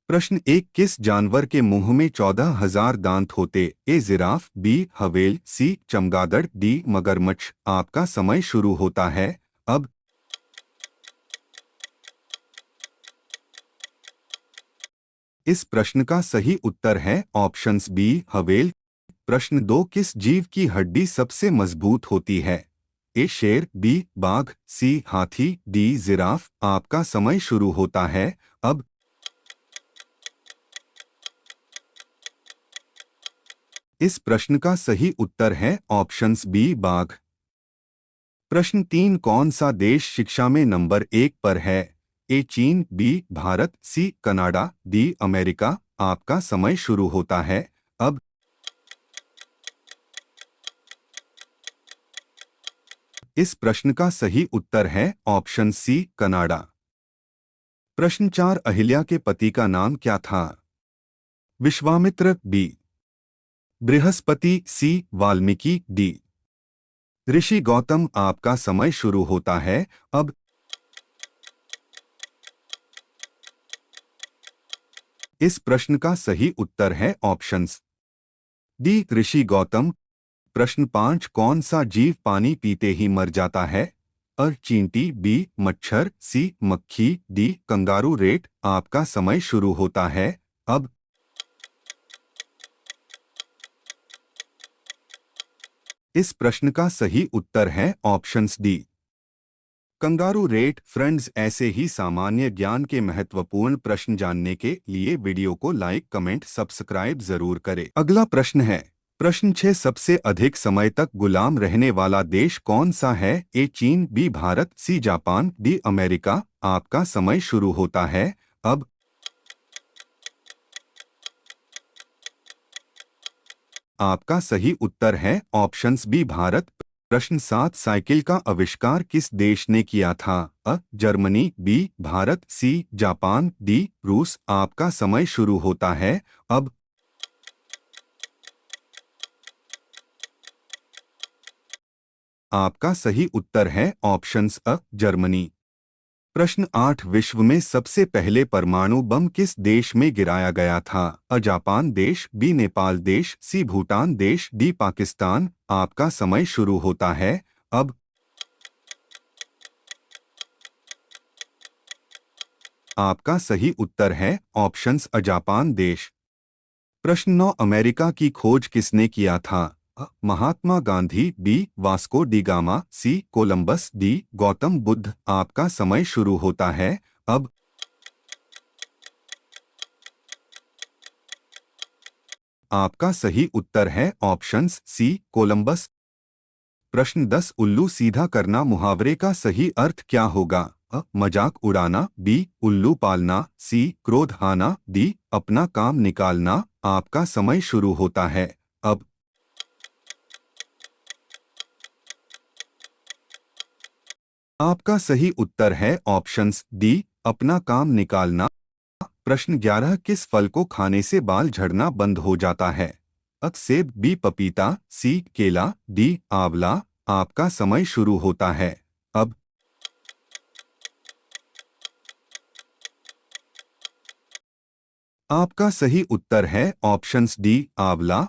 प्रश्न एक, किस जानवर के मुंह में 14,000 दांत होते? ए जिराफ, बी हवेल, सी चमगादड़, डी मगरमच्छ। आपका समय शुरू होता है अब। इस प्रश्न का सही उत्तर है ऑप्शंस बी हवेल। प्रश्न दो, किस जीव की हड्डी सबसे मजबूत होती है? ए शेर, बी बाघ, सी हाथी, डी जिराफ। आपका समय शुरू होता है अब। इस प्रश्न का सही उत्तर है ऑप्शंस बी बाघ। प्रश्न तीन, कौन सा देश शिक्षा में नंबर 1 पर है? ए चीन, B Bharat, C Canada, D America. आपका समय शुरू होता है अब। इस प्रश्न का सही उत्तर है ऑप्शन सी कनाडा। प्रश्न चार, अहिल्या के पति का नाम क्या था? विश्वामित्र, बी बृहस्पति, सी वाल्मीकि, डी ऋषि गौतम। आपका समय शुरू होता है अब। इस प्रश्न का सही उत्तर है ऑप्शंस डी ऋषि गौतम। प्रश्न पाँच, कौन सा जीव पानी पीते ही मर जाता है? अ चींटी, बी मच्छर, सी मक्खी, डी कंगारू रेट। आपका समय शुरू होता है अब। इस प्रश्न का सही उत्तर है options D kangaroo rat. Friends, ऐसे ही सामान्य ज्ञान के महत्वपूर्ण प्रश्न जानने के लिए वीडियो को लाइक, कमेंट, सब्सक्राइब जरूर करें। अगला प्रश्न है प्रश्न 6, सबसे अधिक समय तक गुलाम रहने वाला देश कौन सा है? ए चीन, B Bharat, C Japan, D America. आपका समय शुरू होता है अब। आपका सही उत्तर है ऑप्शंस बी भारत। प्रश्न 7, साइकिल का आविष्कार किस देश ने किया था? A Germany, B Bharat, C Japan, D रूस। आपका समय शुरू होता है अब। आपका सही उत्तर है ऑप्शंस अ जर्मनी। प्रश्न 8, विश्व में सबसे पहले परमाणु बम किस देश में गिराया गया था? अ जापान देश, बी नेपाल देश, सी भूटान देश, डी पाकिस्तान। आपका समय शुरू होता है अब। आपका सही उत्तर है ऑप्शंस अ जापान देश। प्रश्न 9, अमेरिका की खोज किसने किया था? A Mahatma Gandhi, B Vasco da Gama, C Columbus, D Gautam Buddha. आपका समय शुरू होता है अब। आपका सही उत्तर है ऑप्शंस सी कोलंबस। प्रश्न 10, उल्लू सीधा करना मुहावरे का सही अर्थ क्या होगा? अ मजाक उड़ाना, बी उल्लू पालना, सी क्रोध आना, डी अपना काम निकालना। आपका समय शुरू होता है अब। आपका सही उत्तर है ऑप्शंस डी अपना काम निकालना। प्रश्न 11, किस फल को खाने से बाल झड़ना बंद हो जाता है? अ सेब, बी पपीता, सी केला, डी आंवला। आपका समय शुरू होता है अब। आपका सही उत्तर है ऑप्शंस डी आंवला।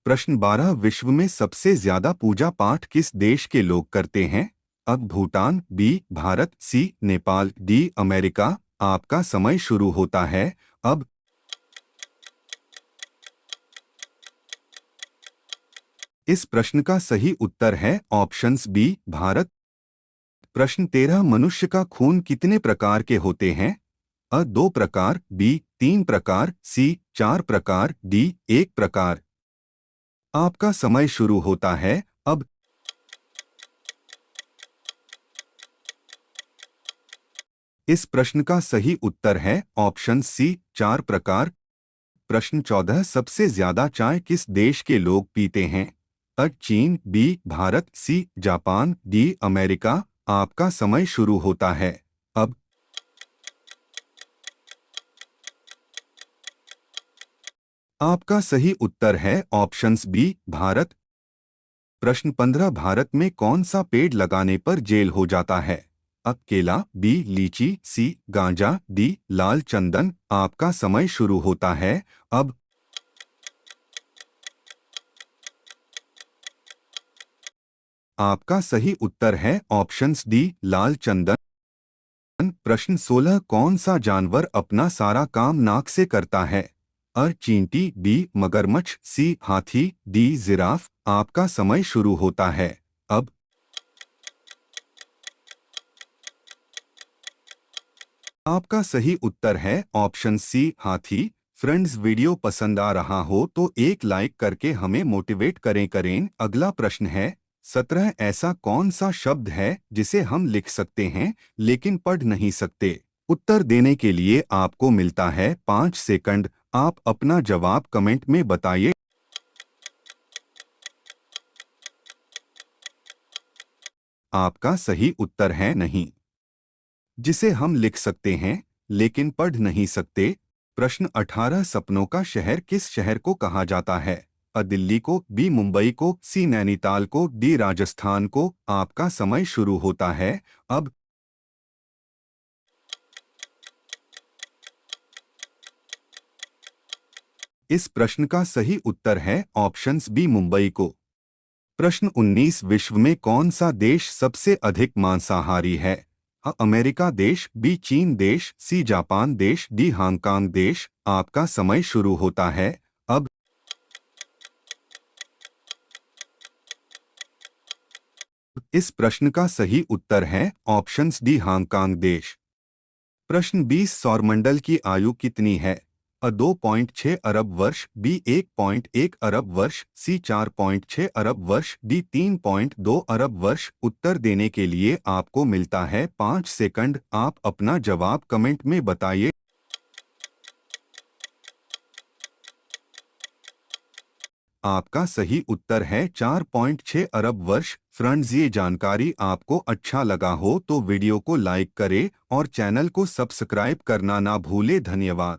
प्रश्न 12, विश्व में सबसे ज्यादा पूजा पाठ किस देश के लोग करते हैं? अब भूटान, बी भारत, सी नेपाल, डी अमेरिका। आपका समय शुरू होता है अब। इस प्रश्न का सही उत्तर है ऑप्शंस बी भारत। प्रश्न 13, मनुष्य का खून कितने प्रकार के होते हैं? अ 2 प्रकार, बी 3 प्रकार, सी 4 प्रकार, डी 1 प्रकार। आपका समय शुरू होता है अब। इस प्रश्न का सही उत्तर है ऑप्शन सी 4 प्रकार। प्रश्न 14, सबसे ज्यादा चाय किस देश के लोग पीते हैं? अ चीन, B Bharat, C Japan, D America. आपका समय शुरू होता है अब। आपका सही उत्तर है ऑप्शंस बी भारत। प्रश्न 15, भारत में कौन सा पेड़ लगाने पर जेल हो जाता है? अ केला, बी लीची, सी गांजा, डी लाल चंदन। आपका समय शुरू होता है अब। आपका सही उत्तर है ऑप्शंस डी लाल चंदन। प्रश्न 16 कौन सा जानवर अपना सारा काम नाक से करता है? अ चींटी, बी मगरमच्छ, सी हाथी, डी जिराफ। आपका समय शुरू होता है अब। आपका सही उत्तर है ऑप्शन सी हाथी। फ्रेंड्स, वीडियो पसंद आ रहा हो तो एक लाइक करके हमें मोटिवेट करें। अगला प्रश्न है 17 ऐसा कौन सा शब्द है जिसे हम लिख सकते हैं लेकिन पढ़ नहीं सकते? उत्तर देने के लिए आपको मिलता है 5 सेकंड। आप अपना जवाब कमेंट में बताइए। आपका सही उत्तर है नहीं, जिसे हम लिख सकते हैं लेकिन पढ़ नहीं सकते। प्रश्न 18 सपनों का शहर किस शहर को कहा जाता है? अ दिल्ली को, बी मुंबई को, सी नैनीताल को, डी राजस्थान को। आपका समय शुरू होता है अब। इस प्रश्न का सही उत्तर है ऑप्शंस बी मुंबई को। प्रश्न 19 विश्व में कौन सा देश सबसे अधिक मांसाहारी है? अ अमेरिका देश, बी चीन देश, सी जापान देश, डी हांगकांग देश। आपका समय शुरू होता है अब। इस प्रश्न का सही उत्तर है ऑप्शंस डी हांगकांग देश। प्रश्न 20 सौरमंडल की आयु कितनी है? अ 2.6 अरब वर्ष, बी 1.1 अरब वर्ष, सी 4.6 अरब वर्ष, डी 3.2 अरब वर्ष। उत्तर देने के लिए आपको मिलता है 5 सेकंड। आप अपना जवाब कमेंट में बताइए। आपका सही उत्तर है 4.6 अरब वर्ष। फ्रेंड्स, ये जानकारी आपको अच्छा लगा हो तो वीडियो को लाइक करें और चैनल को सब्सक्राइब करना ना भूले। धन्यवाद।